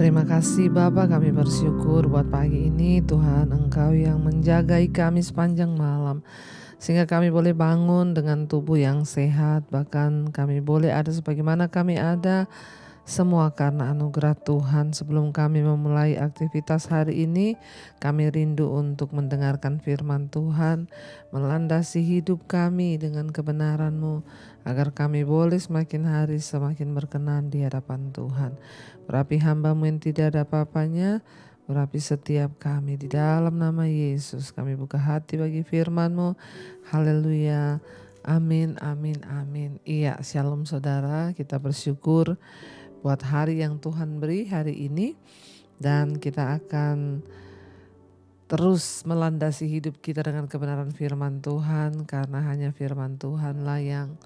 Terima kasih Bapa, kami bersyukur buat pagi ini Tuhan, Engkau yang menjagai kami sepanjang malam sehingga kami boleh bangun dengan tubuh yang sehat, bahkan kami boleh ada sebagaimana kami ada, semua karena anugerah Tuhan. Sebelum kami memulai aktivitas hari ini, kami rindu untuk mendengarkan firman Tuhan, melandasi hidup kami dengan kebenaran-Mu, agar kami boleh semakin hari semakin berkenan di hadapan Tuhan. Urapi hamba-Mu yang tidak ada apa-apanya, urapi setiap kami di dalam nama Yesus. Kami buka hati bagi firman-Mu. Haleluya. Amin, amin, amin. Iya, shalom saudara, kita bersyukur buat hari yang Tuhan beri hari ini, dan kita akan terus melandasi hidup kita dengan kebenaran firman Tuhan, karena hanya firman Tuhanlah yang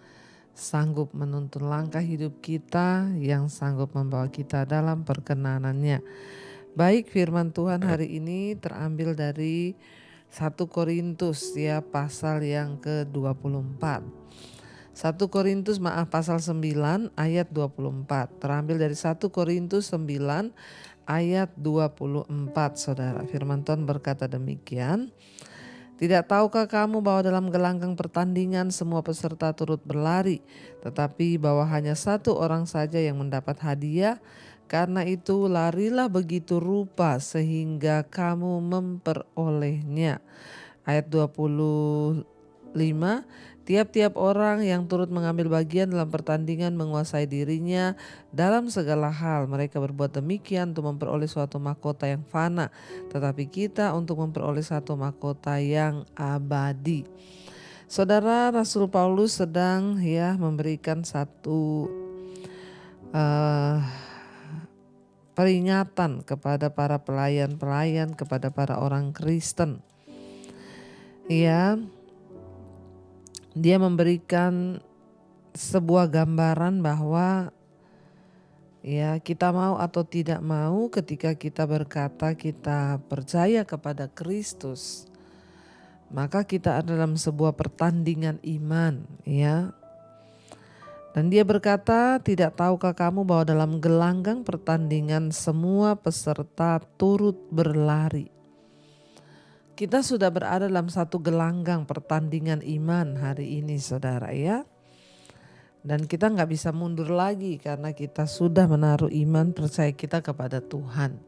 sanggup menuntun langkah hidup kita, yang sanggup membawa kita dalam perkenanannya. Baik, firman Tuhan hari ini terambil dari 1 Korintus ya, pasal yang ke-24. 1 Korintus pasal 9 ayat 24. Terambil dari 1 Korintus 9 ayat 24, saudara. Firman Tuhan berkata demikian. Tidak tahukah kamu bahwa dalam gelanggang pertandingan semua peserta turut berlari, tetapi bahwa hanya satu orang saja yang mendapat hadiah? Karena itu larilah begitu rupa sehingga kamu memperolehnya. Ayat 25, tiap-tiap orang yang turut mengambil bagian dalam pertandingan menguasai dirinya dalam segala hal. Mereka berbuat demikian untuk memperoleh suatu mahkota yang fana, tetapi kita untuk memperoleh satu mahkota yang abadi. Saudara, Rasul Paulus sedang memberikan satu peringatan kepada para pelayan-pelayan, kepada para orang Kristen. Dia memberikan sebuah gambaran bahwa kita mau atau tidak mau, ketika kita berkata kita percaya kepada Kristus, maka kita ada dalam sebuah pertandingan iman, ya. Dan dia berkata, tidak tahukah kamu bahwa dalam gelanggang pertandingan semua peserta turut berlari. Kita sudah berada dalam satu gelanggang pertandingan iman hari ini, saudara, ya. Dan kita gak bisa mundur lagi karena kita sudah menaruh iman percaya kita kepada Tuhan.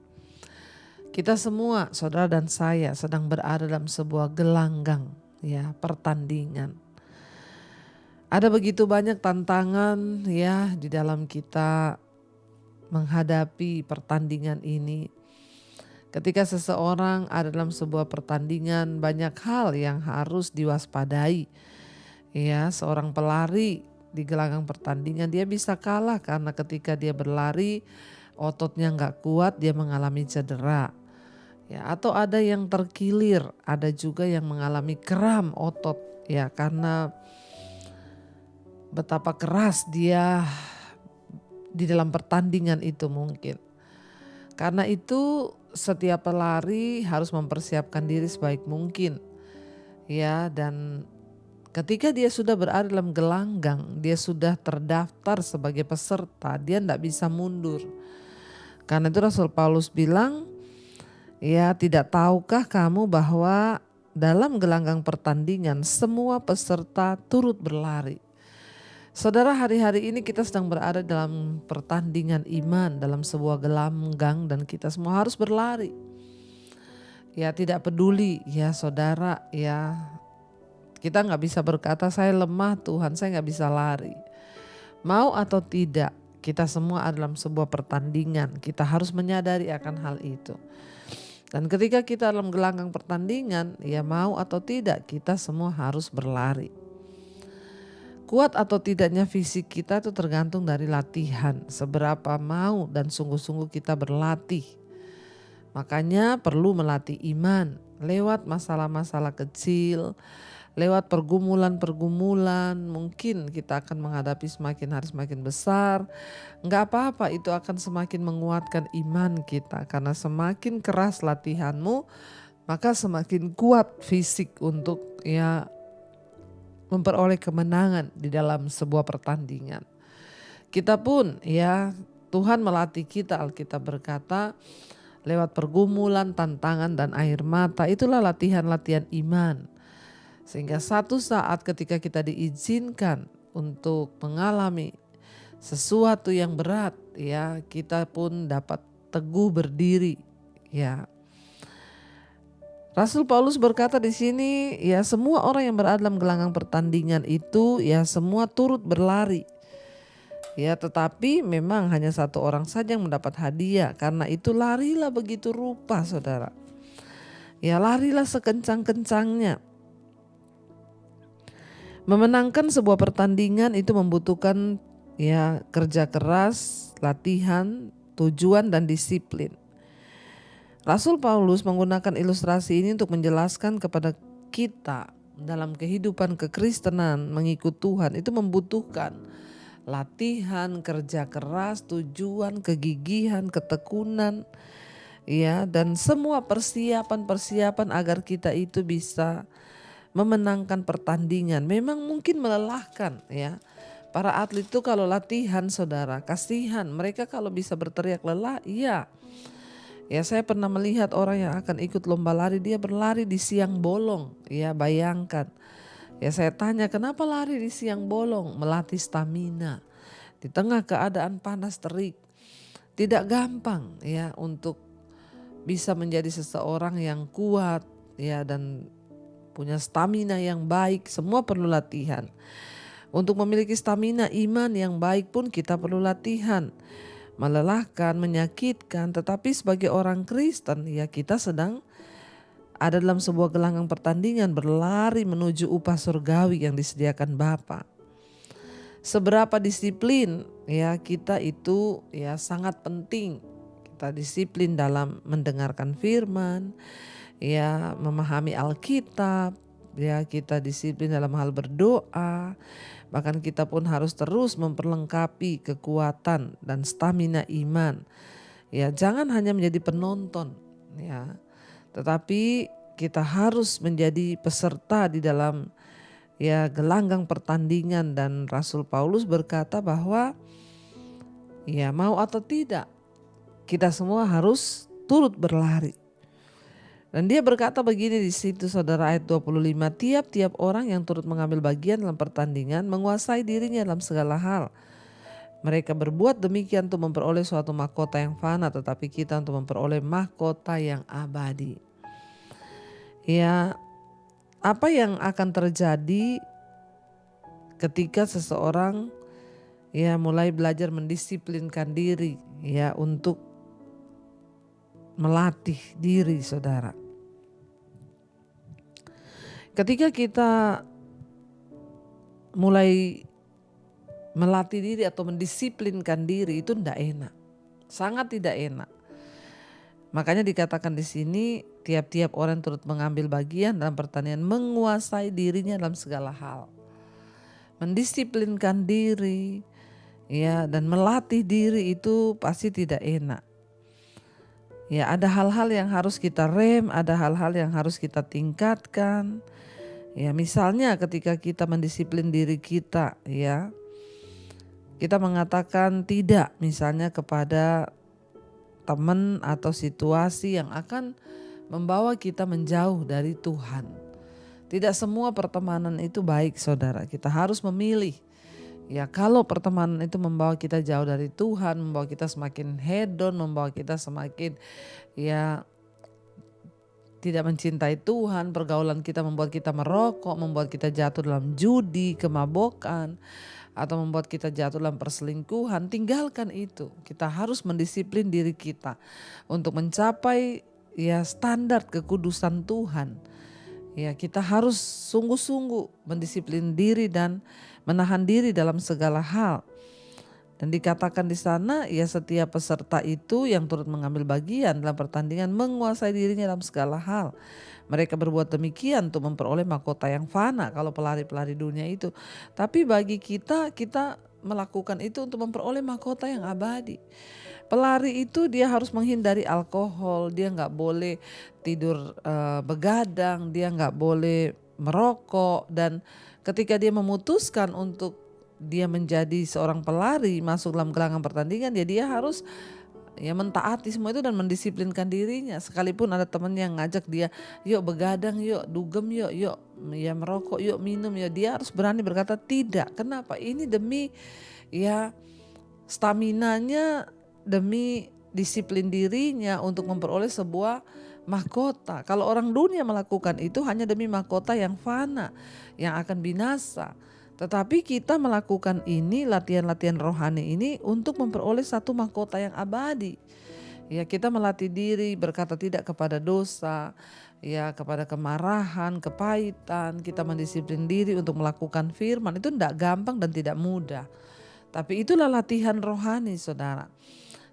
Kita semua, saudara dan saya, sedang berada dalam sebuah gelanggang pertandingan. Ada begitu banyak tantangan di dalam kita menghadapi pertandingan ini. Ketika seseorang ada dalam sebuah pertandingan, banyak hal yang harus diwaspadai. Seorang pelari di gelanggang pertandingan, dia bisa kalah karena ketika dia berlari ototnya gak kuat, dia mengalami cedera. Atau ada yang terkilir, ada juga yang mengalami kram otot karena betapa keras dia di dalam pertandingan itu mungkin. Karena itu setiap pelari harus mempersiapkan diri sebaik mungkin. Dan ketika dia sudah berada dalam gelanggang, dia sudah terdaftar sebagai peserta, dia tidak bisa mundur. Karena itu Rasul Paulus bilang, tidak tahukah kamu bahwa dalam gelanggang pertandingan semua peserta turut berlari. Saudara, hari-hari ini kita sedang berada dalam pertandingan iman, dalam sebuah gelanggang, dan kita semua harus berlari. Tidak peduli saudara, kita gak bisa berkata saya lemah Tuhan, saya gak bisa lari. Mau atau tidak, kita semua ada dalam sebuah pertandingan, kita harus menyadari akan hal itu. Dan ketika kita dalam gelanggang pertandingan, mau atau tidak, kita semua harus berlari. Kuat atau tidaknya fisik kita itu tergantung dari latihan, seberapa mau dan sungguh-sungguh kita berlatih. Makanya perlu melatih iman lewat masalah-masalah kecil, lewat pergumulan-pergumulan. Mungkin kita akan menghadapi semakin hari semakin besar. Gak apa-apa, itu akan semakin menguatkan iman kita. Karena semakin keras latihanmu, maka semakin kuat fisik untuk memperoleh kemenangan di dalam sebuah pertandingan. Kita pun Tuhan melatih kita, Alkitab berkata, lewat pergumulan, tantangan, dan air mata. Itulah latihan-latihan iman. Sehingga satu saat ketika kita diizinkan untuk mengalami sesuatu yang berat, ya, kita pun dapat teguh berdiri, ya. Rasul Paulus berkata di sini, ya, semua orang yang berada dalam gelanggang pertandingan itu, ya, semua turut berlari. Ya, tetapi memang hanya satu orang saja yang mendapat hadiah. Karena itu larilah begitu rupa, saudara. Ya, larilah sekencang-kencangnya. Memenangkan sebuah pertandingan itu membutuhkan, ya, kerja keras, latihan, tujuan, dan disiplin. Rasul Paulus menggunakan ilustrasi ini untuk menjelaskan kepada kita dalam kehidupan kekristenan mengikut Tuhan itu membutuhkan latihan, kerja keras, tujuan, kegigihan, ketekunan, ya, dan semua persiapan agar kita itu bisa memenangkan pertandingan. Memang mungkin melelahkan, ya. Para atlet itu kalau latihan, saudara, kasihan mereka kalau bisa berteriak lelah, iya. Ya, saya pernah melihat orang yang akan ikut lomba lari, dia berlari di siang bolong. Ya, bayangkan. Ya, saya tanya, kenapa lari di siang bolong? Melatih stamina. Di tengah keadaan panas terik. Tidak gampang, ya, untuk bisa menjadi seseorang yang kuat, ya, dan punya stamina yang baik. Semua perlu latihan. Untuk memiliki stamina iman yang baik pun kita perlu latihan. Melelahkan, menyakitkan, tetapi sebagai orang Kristen, ya, kita sedang ada dalam sebuah gelanggang pertandingan, berlari menuju upah surgawi yang disediakan Bapa. Seberapa disiplin, ya, kita itu, ya, sangat penting. Kita disiplin dalam mendengarkan firman, ya, memahami Alkitab, ya, kita disiplin dalam hal berdoa. Bahkan kita pun harus terus memperlengkapi kekuatan dan stamina iman. Ya, jangan hanya menjadi penonton, ya, tetapi kita harus menjadi peserta di dalam, ya, gelanggang pertandingan. Dan Rasul Paulus berkata bahwa, ya, mau atau tidak, kita semua harus turut berlari. Dan dia berkata begini di situ, saudara, ayat 25, tiap-tiap orang yang turut mengambil bagian dalam pertandingan menguasai dirinya dalam segala hal. Mereka berbuat demikian untuk memperoleh suatu mahkota yang fana, tetapi kita untuk memperoleh mahkota yang abadi. Ya, apa yang akan terjadi ketika seseorang, ya, mulai belajar mendisiplinkan diri, ya, untuk melatih diri, saudara. Ketika kita mulai melatih diri atau mendisiplinkan diri, itu tidak enak, sangat tidak enak. Makanya dikatakan di sini, tiap-tiap orang turut mengambil bagian dalam pertandingan menguasai dirinya dalam segala hal. Mendisiplinkan diri, ya, dan melatih diri itu pasti tidak enak. Ya, ada hal-hal yang harus kita rem, ada hal-hal yang harus kita tingkatkan. Ya, misalnya ketika kita mendisiplin diri kita, ya, kita mengatakan tidak misalnya kepada teman atau situasi yang akan membawa kita menjauh dari Tuhan. Tidak semua pertemanan itu baik, saudara. Kita harus memilih. Ya, kalau pertemanan itu membawa kita jauh dari Tuhan, membawa kita semakin hedon, membawa kita semakin, ya, tidak mencintai Tuhan, pergaulan kita membuat kita merokok, membuat kita jatuh dalam judi, kemabukan, atau membuat kita jatuh dalam perselingkuhan, tinggalkan itu. Kita harus mendisiplin diri kita untuk mencapai, ya, standar kekudusan Tuhan. Ya, kita harus sungguh-sungguh mendisiplin diri dan menahan diri dalam segala hal. Dan dikatakan di sana, ya, setiap peserta itu yang turut mengambil bagian dalam pertandingan menguasai dirinya dalam segala hal. Mereka berbuat demikian untuk memperoleh mahkota yang fana kalau pelari-pelari dunia itu. Tapi bagi kita melakukan itu untuk memperoleh mahkota yang abadi. Pelari itu dia harus menghindari alkohol, dia nggak boleh tidur begadang, dia nggak boleh merokok. Dan ketika dia memutuskan untuk dia menjadi seorang pelari masuk dalam gelanggang pertandingan, ya dia harus mentaati semua itu dan mendisiplinkan dirinya. Sekalipun ada teman yang ngajak dia, yuk begadang, yuk dugem, yuk ya merokok, yuk minum, ya dia harus berani berkata tidak. Kenapa? Ini demi staminanya, demi disiplin dirinya untuk memperoleh sebuah mahkota. Kalau orang dunia melakukan itu hanya demi mahkota yang fana, yang akan binasa. Tetapi kita melakukan ini, latihan-latihan rohani ini untuk memperoleh satu mahkota yang abadi. Ya, kita melatih diri berkata tidak kepada dosa, ya kepada kemarahan, kepahitan. Kita mendisiplin diri untuk melakukan firman. Itu tidak gampang dan tidak mudah. Tapi itulah latihan rohani, saudara.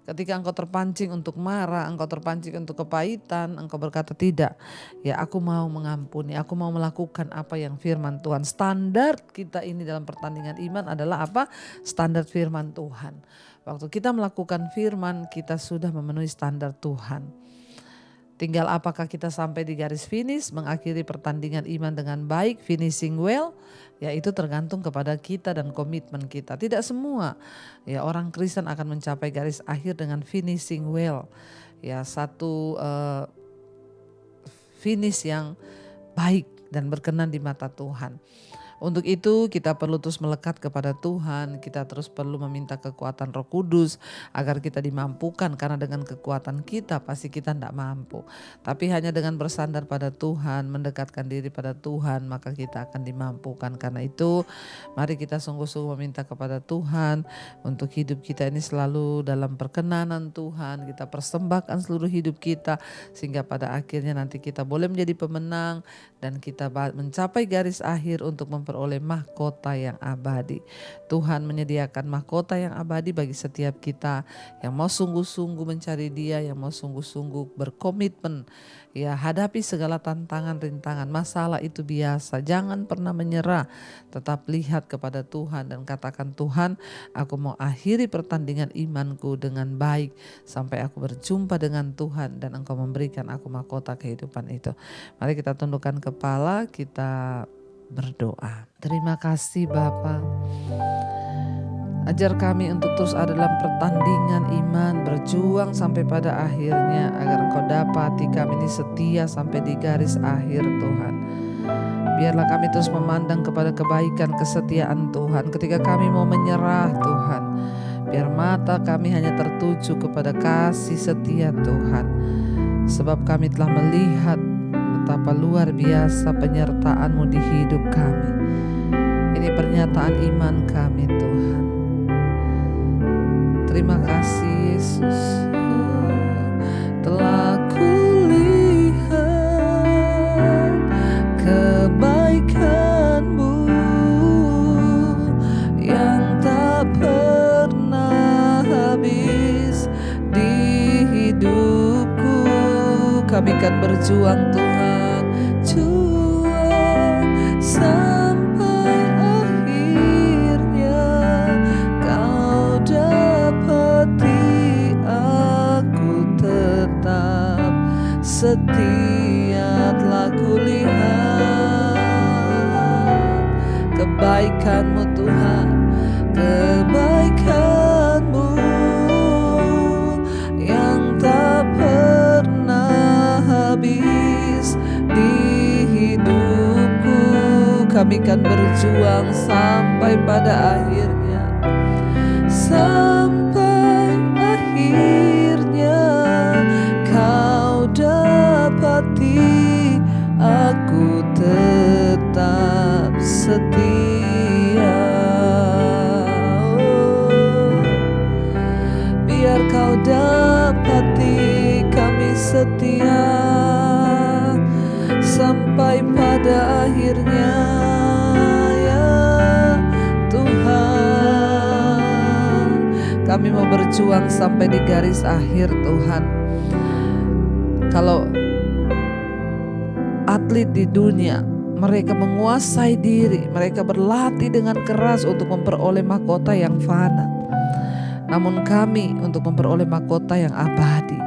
Ketika engkau terpancing untuk marah, engkau terpancing untuk kepahitan, engkau berkata tidak. Ya, aku mau mengampuni, aku mau melakukan apa yang firman Tuhan. Standar kita ini dalam pertandingan iman adalah apa? Standar firman Tuhan. Waktu kita melakukan firman, kita sudah memenuhi standar Tuhan. Tinggal apakah kita sampai di garis finish, mengakhiri pertandingan iman dengan baik, finishing well, ya itu tergantung kepada kita dan komitmen kita. Tidak semua ya orang Kristen akan mencapai garis akhir dengan finishing well. Ya, satu finish yang baik dan berkenan di mata Tuhan. Untuk itu kita perlu terus melekat kepada Tuhan, kita terus perlu meminta kekuatan Roh Kudus agar kita dimampukan, karena dengan kekuatan kita pasti kita tidak mampu. Tapi hanya dengan bersandar pada Tuhan, mendekatkan diri pada Tuhan, maka kita akan dimampukan. Karena itu mari kita sungguh-sungguh meminta kepada Tuhan untuk hidup kita ini selalu dalam perkenanan Tuhan. Kita persembahkan seluruh hidup kita sehingga pada akhirnya nanti kita boleh menjadi pemenang dan kita mencapai garis akhir untuk memperoleh mahkota yang abadi. Tuhan menyediakan mahkota yang abadi bagi setiap kita yang mau sungguh-sungguh mencari Dia, yang mau sungguh-sungguh berkomitmen. Ya, hadapi segala tantangan, rintangan, masalah itu biasa. Jangan pernah menyerah, tetap lihat kepada Tuhan dan katakan, Tuhan, aku mau akhiri pertandingan imanku dengan baik sampai aku berjumpa dengan Tuhan dan Engkau memberikan aku mahkota kehidupan itu. Mari kita tundukkan kepala, kita berdoa. Terima kasih Bapa. Ajar kami untuk terus ada dalam pertandingan iman, berjuang sampai pada akhirnya, agar Engkau dapati kami ini setia sampai di garis akhir Tuhan. Biarlah kami terus memandang kepada kebaikan, kesetiaan Tuhan. Ketika kami mau menyerah Tuhan, biar mata kami hanya tertuju kepada kasih setia Tuhan. Sebab kami telah melihat betapa luar biasa penyertaan-Mu di hidup kami. Ini pernyataan iman kami Tuhan. Terima kasih Yesus, telah kulihat kebaikan-Mu yang tak pernah habis di hidupku. Kami akan berjuang Tuhan, juang sampai akhirnya Kau dapati aku tetap setia. Telah kulihat kebaikan-Mu Tuhan, kebaikan-Mu yang tak pernah habis di hidupku. Kami akan berjuang sampai pada akhirnya, sampai akhirnya Kau dapati aku tetap setia. Biar Kau dapati kami setia sampai pada akhirnya ya Tuhan. Kami mau berjuang sampai di garis akhir Tuhan. Kalau atlet di dunia, mereka menguasai diri, mereka berlatih dengan keras untuk memperoleh mahkota yang fana. Namun kami untuk memperoleh mahkota yang abadi.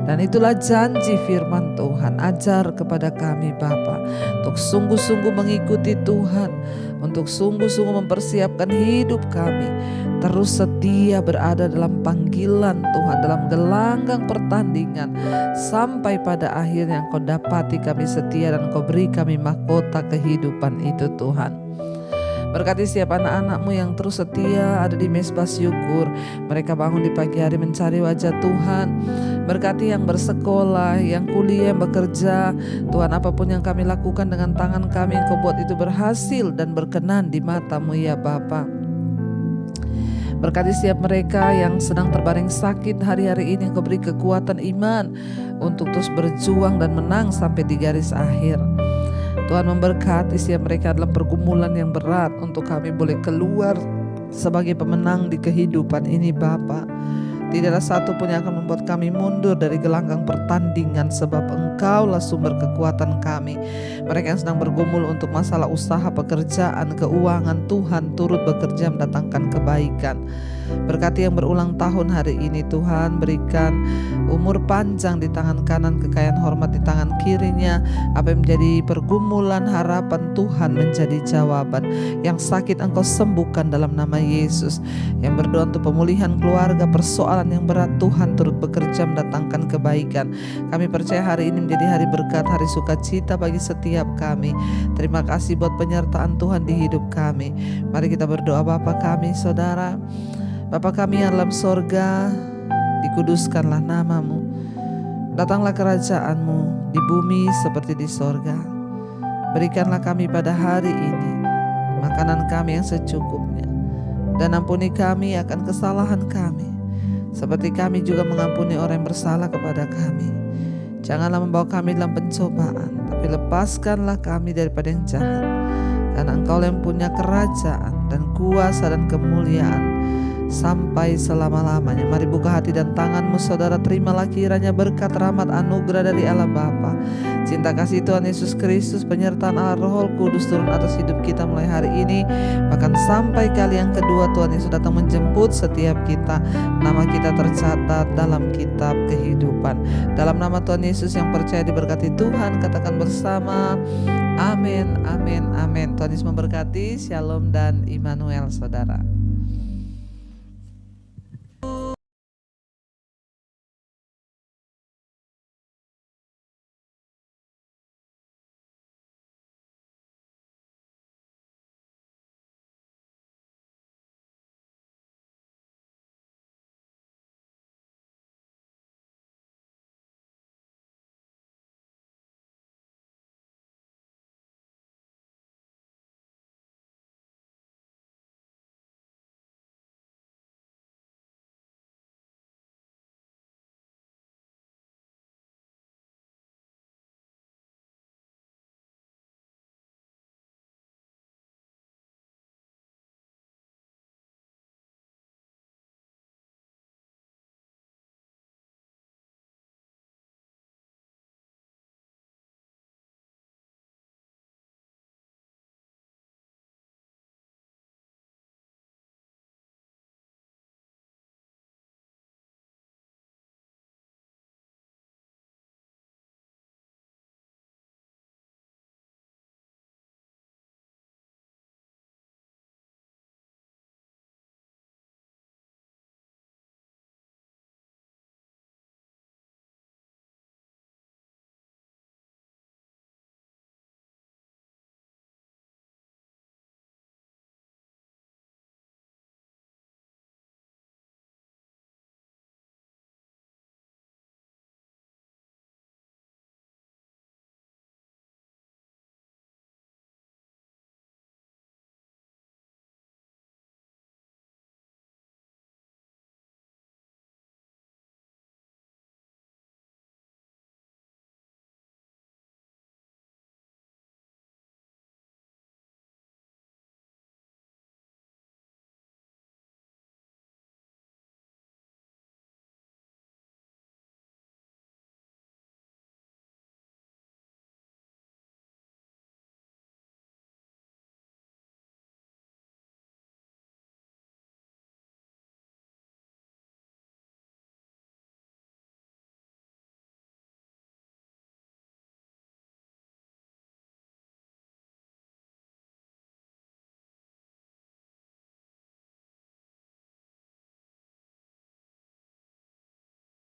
Dan itulah janji firman Tuhan. Ajar kepada kami Bapa untuk sungguh-sungguh mengikuti Tuhan, untuk sungguh-sungguh mempersiapkan hidup kami, terus setia berada dalam panggilan Tuhan, dalam gelanggang pertandingan, sampai pada akhirnya Engkau dapati kami setia dan Engkau beri kami mahkota kehidupan itu Tuhan. Berkati setiap anak-anak-Mu yang terus setia ada di Mezbah Syukur. Mereka bangun di pagi hari mencari wajah Tuhan. Berkati yang bersekolah, yang kuliah, yang bekerja. Tuhan, apapun yang kami lakukan dengan tangan kami, Engkau buat itu berhasil dan berkenan di mata-Mu ya Bapa. Berkati setiap mereka yang sedang terbaring sakit hari-hari ini, Engkau beri kekuatan iman untuk terus berjuang dan menang sampai di garis akhir. Tuhan memberkati setiap mereka dalam pergumulan yang berat, untuk kami boleh keluar sebagai pemenang di kehidupan ini Bapa. Tidaklah satu pun yang akan membuat kami mundur dari gelanggang pertandingan, sebab Engkaulah sumber kekuatan kami. Mereka yang sedang bergumul untuk masalah usaha, pekerjaan, keuangan, Tuhan turut bekerja mendatangkan kebaikan. Berkati yang berulang tahun hari ini Tuhan, berikan umur panjang di tangan kanan, kekayaan hormat di tangan kirinya. Apa yang menjadi pergumulan, harapan Tuhan menjadi jawaban. Yang sakit Engkau sembuhkan dalam nama Yesus. Yang berdoa untuk pemulihan keluarga, persoalan yang berat, Tuhan turut bekerja mendatangkan kebaikan. Kami percaya hari ini menjadi hari berkat, hari sukacita bagi setiap kami. Terima kasih buat penyertaan Tuhan di hidup kami. Mari kita berdoa. Bapa kami, Saudara, Bapa kami yang dalam sorga, dikuduskanlah nama-Mu. Datanglah kerajaan-Mu di bumi seperti di sorga. Berikanlah kami pada hari ini makanan kami yang secukupnya, dan ampuni kami akan kesalahan kami, seperti kami juga mengampuni orang yang bersalah kepada kami. Janganlah membawa kami dalam pencobaan, tapi lepaskanlah kami daripada yang jahat. Karena Engkau yang punya kerajaan dan kuasa dan kemuliaan sampai selama-lamanya. Mari buka hati dan tangan-Mu Saudara, terimalah kiranya berkat, rahmat, anugerah dari Allah Bapa, cinta kasih Tuhan Yesus Kristus, penyertaan Allah Roh Kudus turun atas hidup kita mulai hari ini, bahkan sampai kali yang kedua Tuhan Yesus datang menjemput setiap kita. Nama kita tercatat dalam kitab kehidupan. Dalam nama Tuhan Yesus yang percaya diberkati Tuhan, katakan bersama, amin, amin, amin. Tuhan Yesus memberkati. Shalom dan Immanuel Saudara.